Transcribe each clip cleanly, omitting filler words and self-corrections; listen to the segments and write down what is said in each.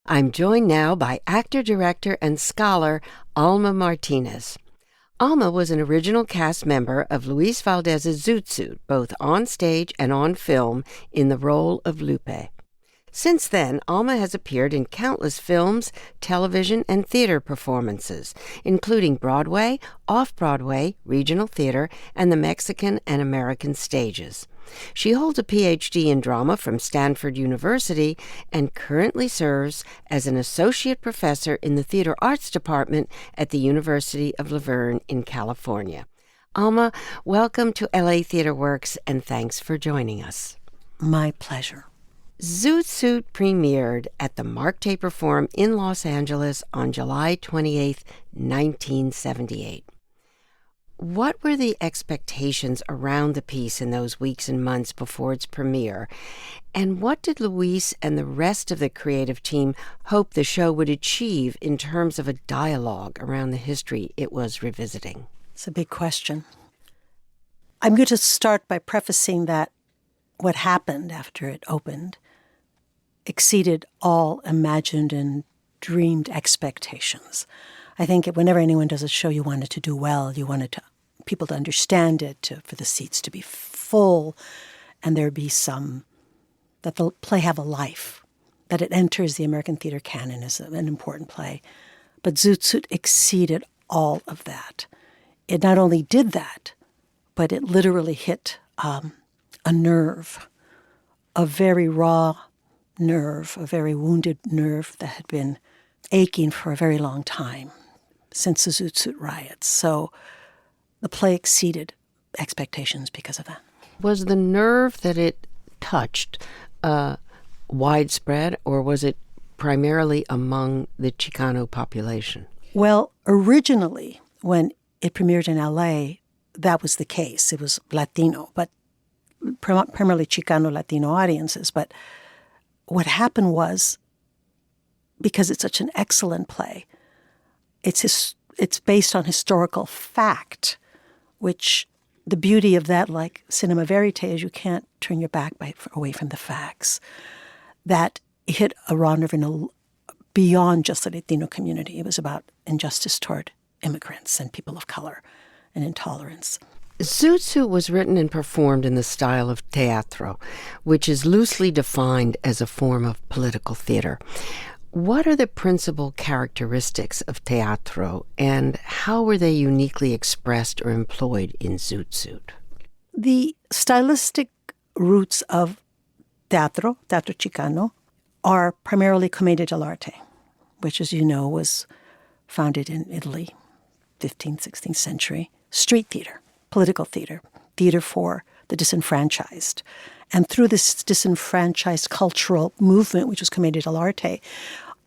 I'm joined now by actor, director, and scholar Alma Martinez. Alma was an original cast member of Luis Valdez's Zoot Suit, both on stage and on film, in the role of Lupe. Since then, Alma has appeared in countless films, television, and theater performances, including Broadway, off-Broadway, regional theater, and the Mexican and American stages. She holds a Ph.D. in drama from Stanford University and currently serves as an associate professor in the Theater Arts Department at the University of La Verne in California. Alma, welcome to LA Theater Works, and thanks for joining us. My pleasure. Zoot Suit premiered at the Mark Taper Forum in Los Angeles on July 28, 1978. What were the expectations around the piece in those weeks and months before its premiere? And what did Luis and the rest of the creative team hope the show would achieve in terms of a dialogue around the history it was revisiting? It's a big question. I'm going to start by prefacing that what happened after it opened exceeded all imagined and dreamed expectations. I think whenever anyone does a show, you want it to do well. You want people to understand it, for the seats to be full, and there be that the play have a life, that it enters the American theater canon as an important play. But Zoot Suit exceeded all of that. It not only did that, but it literally hit a nerve, a very raw nerve, a very wounded nerve that had been aching for a very long time, since the Zoot Suit riots. So the play exceeded expectations because of that. Was the nerve that it touched widespread, or was it primarily among the Chicano population? Well, originally, when it premiered in LA, that was the case. It was Latino, but primarily Chicano Latino audiences. But what happened was, because it's such an excellent play, it's based on historical fact, which the beauty of that, like cinema verite, is you can't turn your back away from the facts. That hit a raw nerve beyond just the Latino community. It was about injustice toward immigrants and people of color and intolerance. Zoot Suit was written and performed in the style of teatro, which is loosely defined as a form of political theater. What are the principal characteristics of teatro, and how were they uniquely expressed or employed in Zoot Suit? The stylistic roots of teatro Chicano, are primarily commedia dell'arte, which, as you know, was founded in Italy, 15th, 16th century. Street theater, political theater, theater for the disenfranchised. And through this disenfranchised cultural movement, which was commedia dell'arte,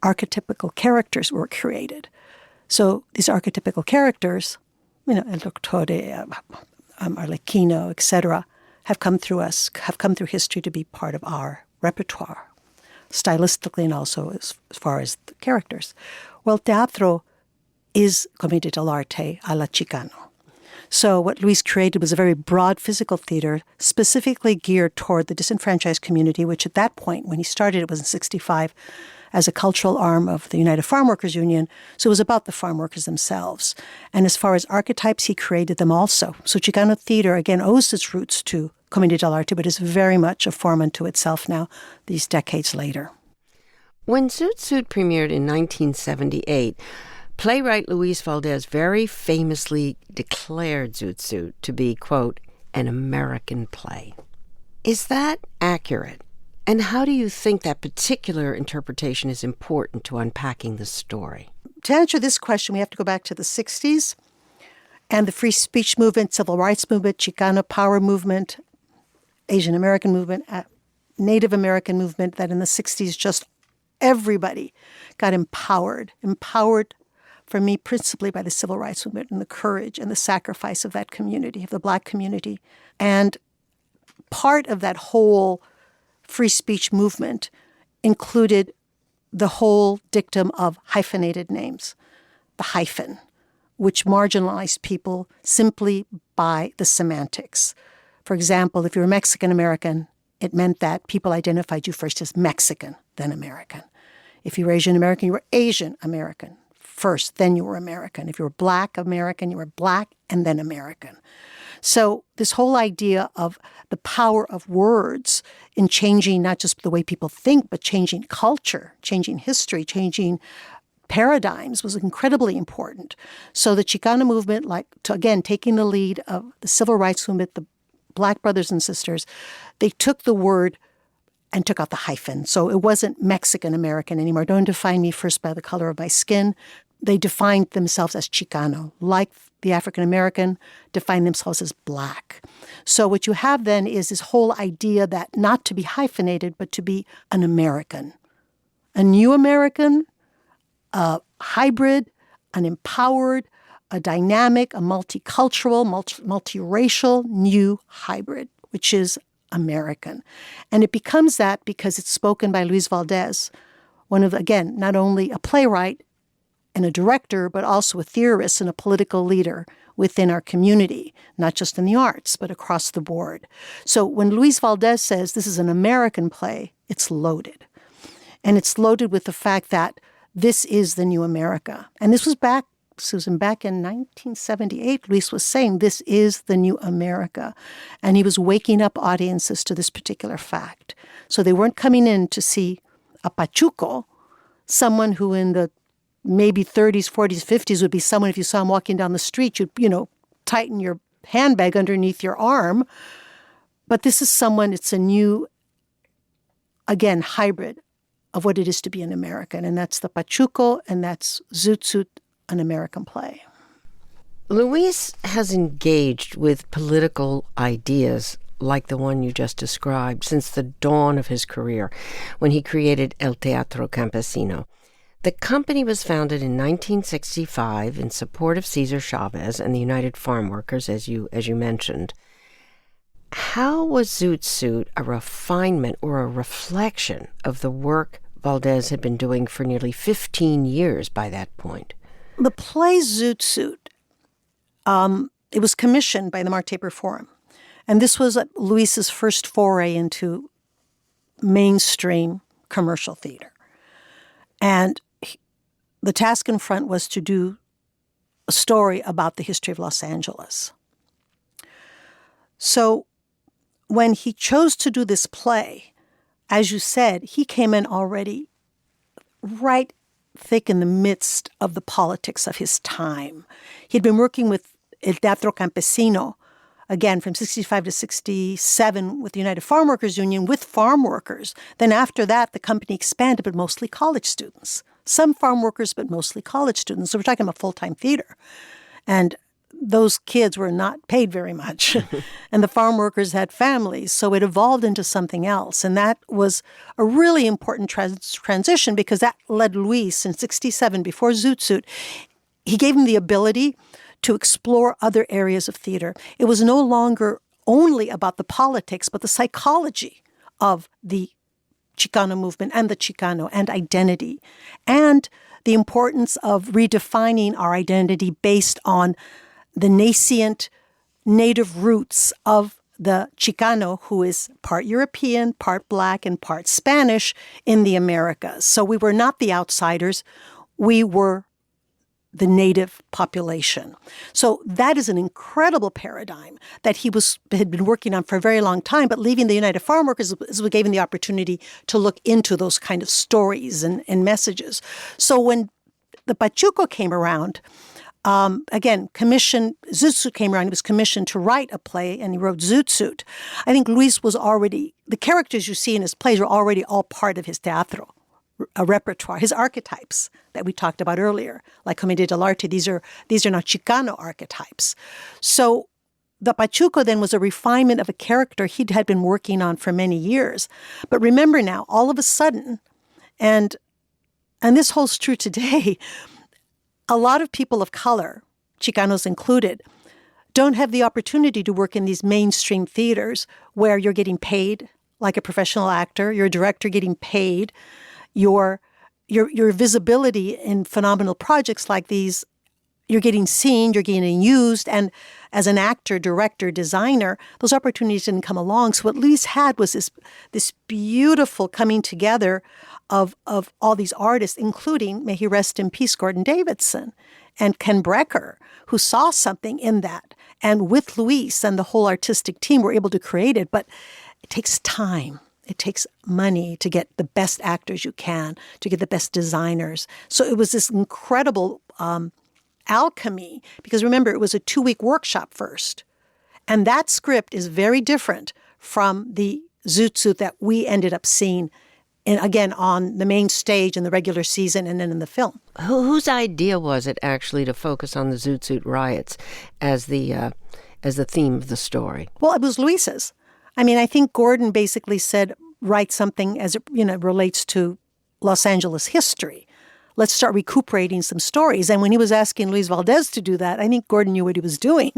archetypical characters were created. So these archetypical characters, El Doctore, Arlecchino, etc., have come through history to be part of our repertoire, stylistically and also as far as the characters. Well, teatro is commedia dell'arte alla Chicano. So what Luis created was a very broad physical theater, specifically geared toward the disenfranchised community, which at that point, when he started, it was in 1965, as a cultural arm of the United Farm Workers Union. So it was about the farm workers themselves. And as far as archetypes, he created them also. So Chicano theater, again, owes its roots to commedia dell'arte, but is very much a form unto itself now, these decades later. When Zoot Suit premiered in 1978, playwright Luis Valdez very famously declared Zoot Suit to be, quote, an American play. Is that accurate? And how do you think that particular interpretation is important to unpacking the story? To answer this question, we have to go back to the 60s and the free speech movement, civil rights movement, Chicano power movement, Asian American movement, Native American movement, that in the 60s just everybody got empowered for me principally by the civil rights movement and the courage and the sacrifice of that community, of the Black community. And part of that whole free speech movement included the whole dictum of hyphenated names, the hyphen, which marginalized people simply by the semantics. For example, if you were Mexican American, it meant that people identified you first as Mexican, then American. If you were Asian American, you were Asian American first, then you were American. If you were Black American, you were Black and then American. So this whole idea of the power of words in changing not just the way people think, but changing culture, changing history, changing paradigms was incredibly important. So the Chicano movement, again, taking the lead of the civil rights movement, the Black brothers and sisters, they took the word and took out the hyphen. So it wasn't Mexican-American anymore. Don't define me first by the color of my skin. They defined themselves as Chicano, like the African-American defined themselves as Black. So what you have then is this whole idea that not to be hyphenated, but to be an American, a new American, a hybrid, an empowered, a dynamic, a multicultural, multiracial, new hybrid, which is American. And it becomes that because it's spoken by Luis Valdez, one of, again, not only a playwright and a director, but also a theorist and a political leader within our community, not just in the arts, but across the board. So when Luis Valdez says this is an American play, it's loaded. And it's loaded with the fact that this is the new America. And this was back, Susan, back in 1978, Luis was saying this is the new America. And he was waking up audiences to this particular fact. So they weren't coming in to see a pachuco, someone who in the maybe 30s, 40s, 50s would be someone, if you saw him walking down the street, you'd, tighten your handbag underneath your arm. But this is someone, it's a new, again, hybrid of what it is to be an American. And that's the Pachuco, and that's Zoot Suit, an American play. Luis has engaged with political ideas like the one you just described since the dawn of his career, when he created El Teatro Campesino. The company was founded in 1965 in support of Cesar Chavez and the United Farm Workers, as you mentioned. How was Zoot Suit a refinement or a reflection of the work Valdez had been doing for nearly 15 years by that point? The play Zoot Suit, it was commissioned by the Mart Taper Forum. And this was Luis's first foray into mainstream commercial theater. And the task in front was to do a story about the history of Los Angeles. So when he chose to do this play, as you said, he came in already right thick in the midst of the politics of his time. He'd been working with El Teatro Campesino, again, from 65 to 67 with the United Farm Workers Union, with farm workers. Then after that, the company expanded, but mostly college students. Some farm workers, but mostly college students. So we're talking about full-time theater. And those kids were not paid very much. And the farm workers had families. So it evolved into something else. And that was a really important transition because that led Luis in 67, before Zoot Suit, he gave him the ability to explore other areas of theater. It was no longer only about the politics, but the psychology of the Chicano movement and the Chicano and identity, and the importance of redefining our identity based on the nascent native roots of the Chicano, who is part European, part Black, and part Spanish in the Americas. So we were not the outsiders. We were the native population. So that is an incredible paradigm that he had been working on for a very long time, but leaving the United Farm Workers gave him the opportunity to look into those kind of stories and messages. So when the Pachuco came around, again, Zoot Suit came around, he was commissioned to write a play, and he wrote Zoot Suit. I think Luis was already, the characters you see in his plays are already all part of his teatro, a repertoire, his archetypes that we talked about earlier, like Commedia dell'arte. These are not Chicano archetypes. So the Pachuco then was a refinement of a character he had been working on for many years. But remember now, all of a sudden, and this holds true today, a lot of people of color, Chicanos included, don't have the opportunity to work in these mainstream theaters where you're getting paid like a professional actor, you're a director getting paid, your visibility in phenomenal projects like these you're getting seen, you're getting used, and as an actor, director, designer, those opportunities didn't come along. So what Luis had was this beautiful coming together of all these artists, including, may he rest in peace, Gordon Davidson and Ken Brecker, who saw something in that. And with Luis and the whole artistic team, were able to create it. But it takes time. It takes money to get the best actors you can, to get the best designers. So it was this incredible alchemy, because remember, it was a 2-week workshop first. And that script is very different from the Zoot Suit that we ended up seeing, again, on the main stage in the regular season and then in the film. Whose idea was it actually to focus on the Zoot Suit riots as the theme of the story? Well, it was Luis's. I mean, I think Gordon basically said, write something as it relates to Los Angeles history. Let's start recuperating some stories. And when he was asking Luis Valdez to do that, I think Gordon knew what he was doing.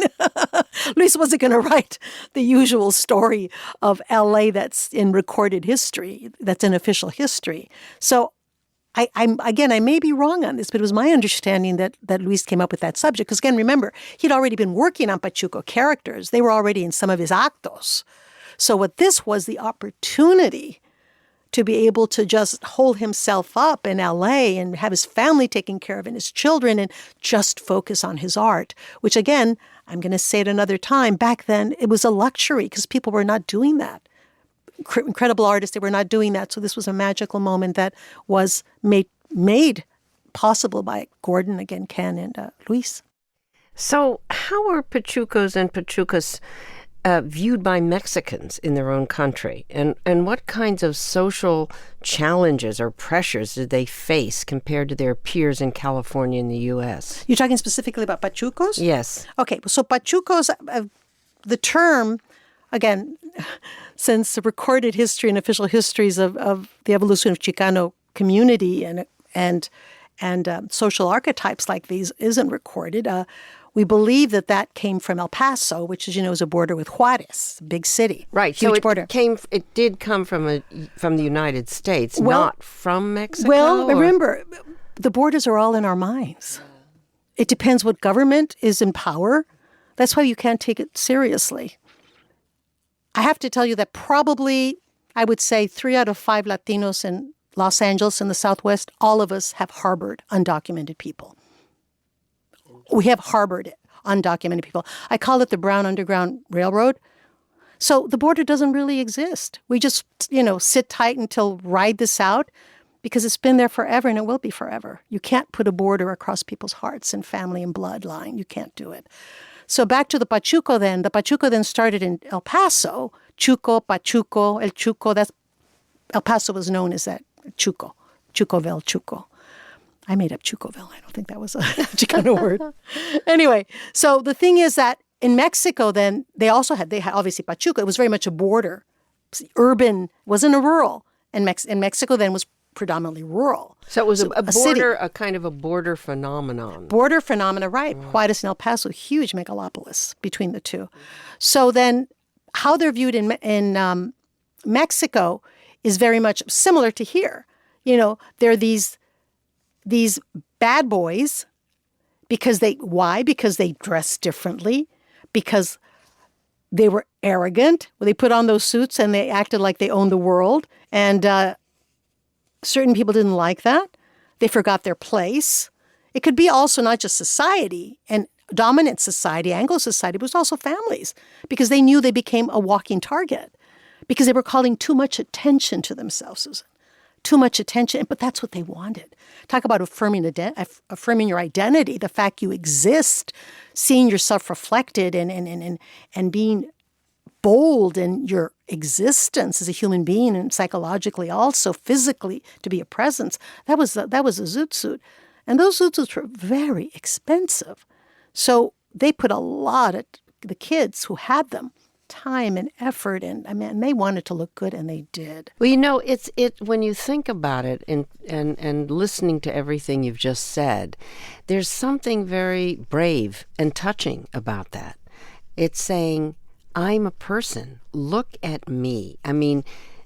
Luis wasn't going to write the usual story of L.A. that's in recorded history, that's in official history. So I may be wrong on this, but it was my understanding that Luis came up with that subject. Because again, remember, he'd already been working on Pachuco characters. They were already in some of his actos. So what this was, the opportunity to be able to just hold himself up in L.A. and have his family taken care of and his children and just focus on his art, which again, I'm going to say it another time, back then it was a luxury because people were not doing that. Incredible artists, they were not doing that. So this was a magical moment that was made possible by Gordon, again, Ken, and Luis. So how were Pachucos and Pachucas viewed by Mexicans in their own country? And what kinds of social challenges or pressures did they face compared to their peers in California and the U.S.? You're talking specifically about Pachucos? Yes. Okay, so Pachucos, the term, again, since the recorded history and official histories of the evolution of Chicano community and social archetypes like these isn't recorded, we believe that came from El Paso, which, is a border with Juarez, big city. Right. Huge so border. It did come from the United States, not from Mexico? Well, remember, the borders are all in our minds. It depends what government is in power. That's why you can't take it seriously. I have to tell you that probably, I would say 3 out of 5 Latinos in Los Angeles and the Southwest, all of us have harbored undocumented people. We have harbored undocumented people. I call it the Brown Underground Railroad. So the border doesn't really exist. We just, sit tight until ride this out because it's been there forever and it will be forever. You can't put a border across people's hearts and family and bloodline. You can't do it. So back to the Pachuco then. The Pachuco then started in El Paso. Chuco, Pachuco, El Chuco. That's El Paso was known as that. Chuco. Chucoville, Chuco. I made up Chucoville. I don't think that was a Chicano word. Anyway, so the thing is that in Mexico then, they had obviously Pachuco. It was very much a border. Urban, wasn't a rural. And Mexico then was predominantly rural. So it was a border, city. A kind of a border phenomenon. Border phenomena, right. Juarez and El Paso, huge megalopolis between the two. So then how they're viewed in Mexico is very much similar to here. There are these bad boys because they dress differently, because they were arrogant. They put on those suits and they acted like they owned the world. And certain people didn't like that. They forgot their place. It could be also not just society and dominant society, Anglo society, but it was also families, because they knew they became a walking target because they were calling too much attention to themselves, Susan. Too much attention, but that's what they wanted. Talk about affirming your identity, the fact you exist, seeing yourself reflected and being bold in your existence as a human being, and psychologically also, physically, to be a presence. That was a Zoot Suit. And those Zoot Suits were very expensive. So they put a lot of the kids who had them time and effort, and they wanted to look good, and they did. Well, it's when you think about it and listening to everything you've just said, there's something very brave and touching about that. It's saying, I'm a person. Look at me. I mean,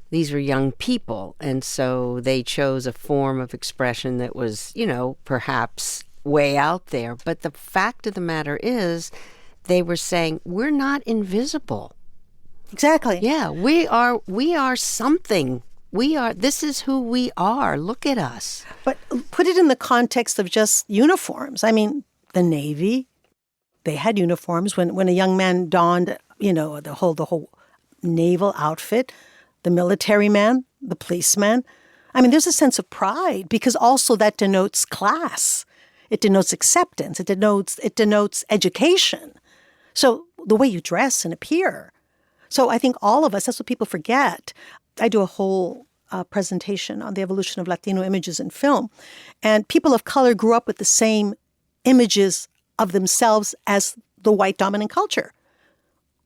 these were young people, and so they chose a form of expression that was, perhaps way out there. But the fact of the matter is, they were saying, we're not invisible. Exactly. Yeah, we are something. This is who we are. Look at us. But put it in the context of just uniforms. I mean, the Navy, they had uniforms. When a young man donned, the whole naval outfit, the military man, the policeman. I mean, there's a sense of pride because also that denotes class. It denotes acceptance. It denotes education. So the way you dress and appear. So I think all of us, that's what people forget. I do a whole presentation on the evolution of Latino images in film. And people of color grew up with the same images of themselves as the white dominant culture.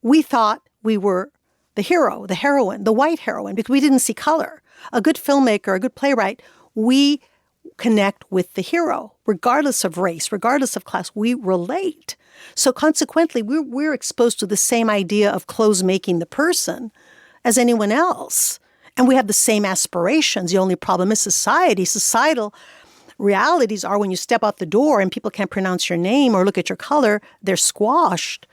We thought we were the hero, the heroine, the white heroine, because we didn't see color. A good filmmaker, a good playwright, we connect with the hero, regardless of race, regardless of class. We relate. So consequently, we're exposed to the same idea of clothes making the person as anyone else. And we have the same aspirations. The only problem is societal realities are when you step out the door and people can't pronounce your name or look at your color, they're squashed.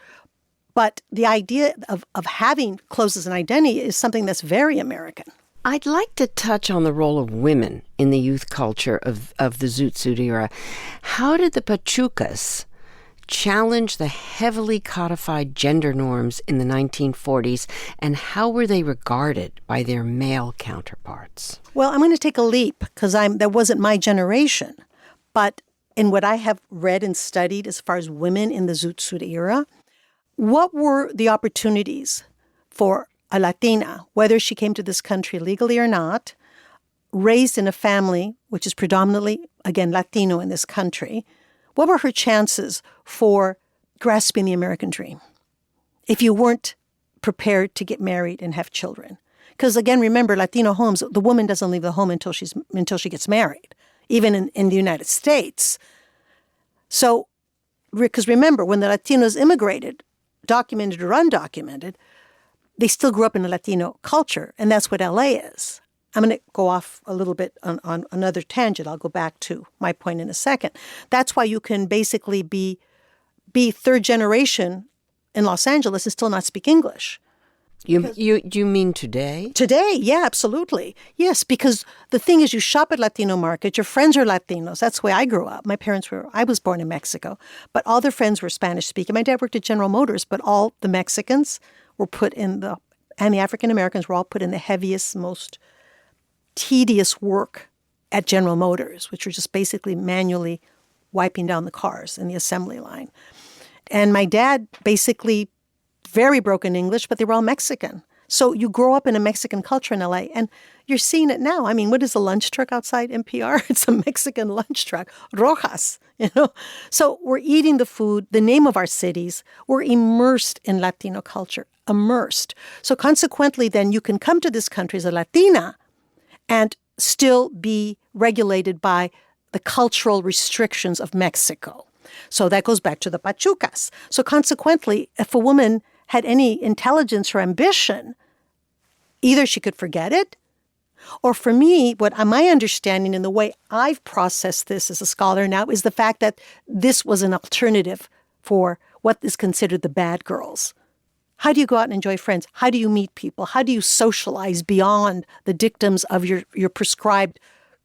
But the idea of having clothes as an identity is something that's very American. I'd like to touch on the role of women in the youth culture of the Zoot Suit era. How did the Pachucas challenge the heavily codified gender norms in the 1940s, and how were they regarded by their male counterparts? Well, I'm going to take a leap because that wasn't my generation. But in what I have read and studied as far as women in the Zoot Suit era, what were the opportunities for a Latina, whether she came to this country legally or not, raised in a family which is predominantly, again, Latino in this country? What were her chances for grasping the American dream if you weren't prepared to get married and have children? Because again, remember, Latino homes, the woman doesn't leave the home until she gets married, even in the United States. So, because remember, when the Latinos immigrated, documented or undocumented, they still grew up in a Latino culture, and that's what LA is. I'm going to go off a little bit on another tangent. I'll go back to my point in a second. That's why you can basically be third generation in Los Angeles and still not speak English. You mean today? Today, yeah, absolutely. Yes, because the thing is, you shop at Latino markets, your friends are Latinos. That's the way I grew up. I was born in Mexico, but all their friends were Spanish speaking. My dad worked at General Motors, but all the Mexicans were and the African Americans were all put in the heaviest, most tedious work at General Motors, which were just basically manually wiping down the cars in the assembly line. And my dad basically very broken English, but they were all Mexican. So you grow up in a Mexican culture in LA, and you're seeing it now. I mean, what is the lunch truck outside NPR? It's a Mexican lunch truck, Rojas, So we're eating the food, the name of our cities. We're immersed in Latino culture, immersed. So consequently, then you can come to this country as a Latina and still be regulated by the cultural restrictions of Mexico. So that goes back to the Pachucas. So consequently, if a woman had any intelligence or ambition, either she could forget it, or for me, what my understanding and the way I've processed this as a scholar now is the fact that this was an alternative for what is considered the bad girls. How do you go out and enjoy friends? How do you meet people? How do you socialize beyond the dictums of your prescribed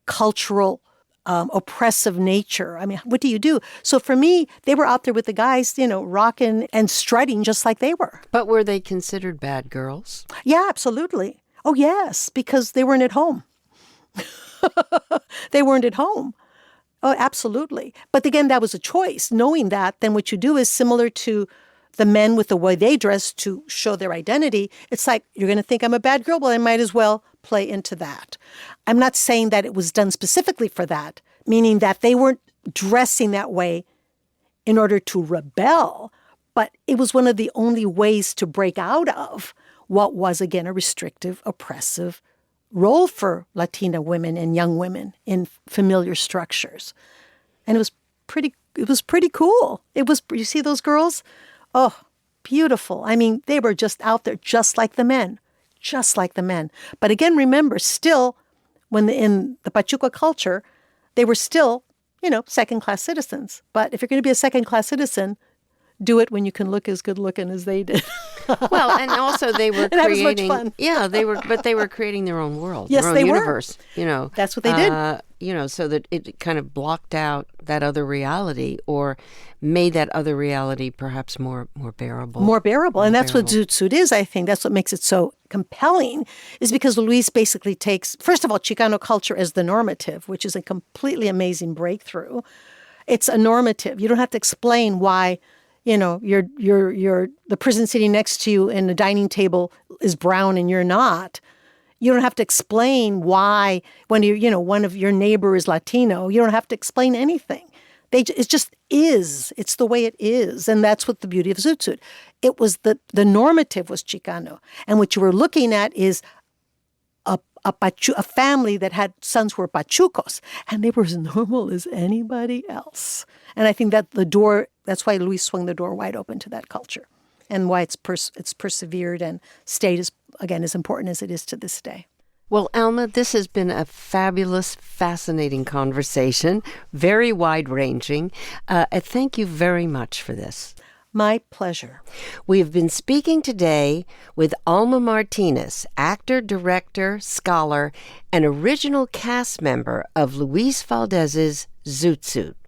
cultural oppressive nature? I mean, what do you do? So for me, they were out there with the guys, rocking and strutting just like they were. But were they considered bad girls? Yeah, absolutely. Oh, yes, because they weren't at home. They weren't at home. Oh, absolutely. But again, that was a choice. Knowing that, then what you do is similar to the men with the way they dress to show their identity. It's like, you're going to think I'm a bad girl, well, I might as well play into that. I'm not saying that it was done specifically for that, meaning that they weren't dressing that way in order to rebel, but it was one of the only ways to break out of what was, again, a restrictive, oppressive role for Latina women and young women in familiar structures. And it was pretty cool. You see those girls? Oh, beautiful. I mean, they were just out there just like the men. But again, remember, still, in the Pachuca culture, they were still second-class citizens. But if you're going to be a second-class citizen, do it when you can look as good-looking as they did. Well, and also they were and creating. that was much fun. Yeah, they were creating their own world, Yes, their own they were. universe. That's what they did. So that it kind of blocked out that other reality, or made that other reality perhaps more bearable. More bearable. And that's what Zoot Suit is, I think. That's what makes it so compelling, is because Luis basically takes, first of all, Chicano culture as the normative, which is a completely amazing breakthrough. It's a normative. You don't have to explain why, the person sitting next to you in the dining table is brown and you're not. You don't have to explain why when one of your neighbor is Latino. You don't have to explain anything. It just is. It's the way it is. And that's what the beauty of Zoot Suit. It was the normative was Chicano. And what you were looking at is a family that had sons who were pachucos, and they were as normal as anybody else. And I think that that's why Luis swung the door wide open to that culture, and why it's persevered and stayed as important as it is to this day. Well, Alma, this has been a fabulous, fascinating conversation, very wide-ranging. Thank you very much for this. My pleasure. We have been speaking today with Alma Martinez, actor, director, scholar, and original cast member of Luis Valdez's Zoot Suit.